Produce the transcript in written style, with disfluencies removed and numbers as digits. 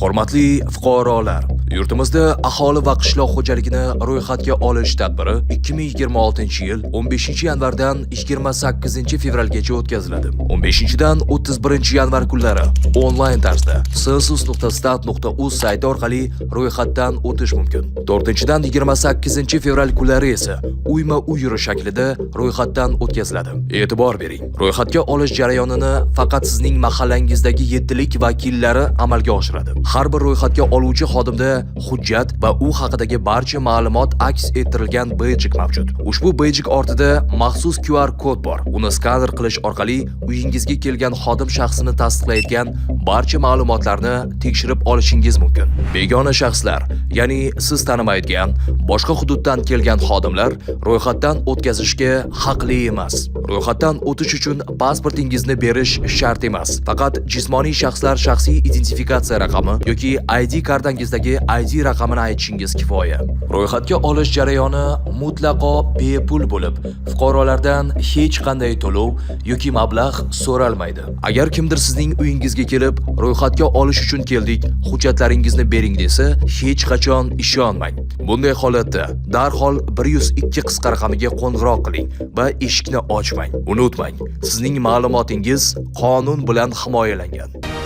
Hurmatli fuqarolar, yurtimizda aholi va qishloq xo'jaligini ro'yxatga olish tadbiri 2026-yil 15-yanvardan 28-fevralgacha o'tkaziladi. 15-dan 31-yanvar kunlari onlayn tarzda census.stat.uz sayti orqali ro'yxatdan o'tish mumkin. 4-dan 28-fevral kunlari esa uyma-uy yurish shaklida ro'yxatdan o'tkaziladi. E'tibor bering, ro'yxatga olish jarayonini faqat sizning mahallangizdagi yettilik vakillari amalga oshiradi. Har bir ro'yxatga oluvchi xodimda hujjat va u haqidagi barcha ma'lumot aks ettirilgan bejik mavjud. Ushbu bejik ortida maxsus QR kod bor. Uni skaner qilish orqali uyingizga kelgan xodim shaxsini tasdiqlaydigan barcha ma'lumotlarni tekshirib olishingiz mumkin. Begona shaxslar, ya'ni siz tanimaydigan boshqa hududdan kelgan xodimlar ro'yxatdan o'tkazishga haqli emas. Ro'yxatdan o'tish uchun pasportingizni berish shart emas. Faqat jismoniy shaxslar shaxsiy identifikatsiya raqami yoki ID kartangizdagi ID raqamini aytishingiz kifoya. Ro'yxatga olish jarayoni mutlaqo bepul bo'lib, fuqarolardan hech qanday to'lov yoki mablag' so'ralmaydi. Agar kimdir sizning uyingizga kelib, ro'yxatga olish uchun keldik, hujjatlaringizni bering desa, hech qachon ishonmang. Bunday holatda darhol 102 qisqa raqamiga qo'ng'iroq qiling va eshikni ochmang. Unutmang, sizning ma'lumotingiz qonun bilan himoyalangan.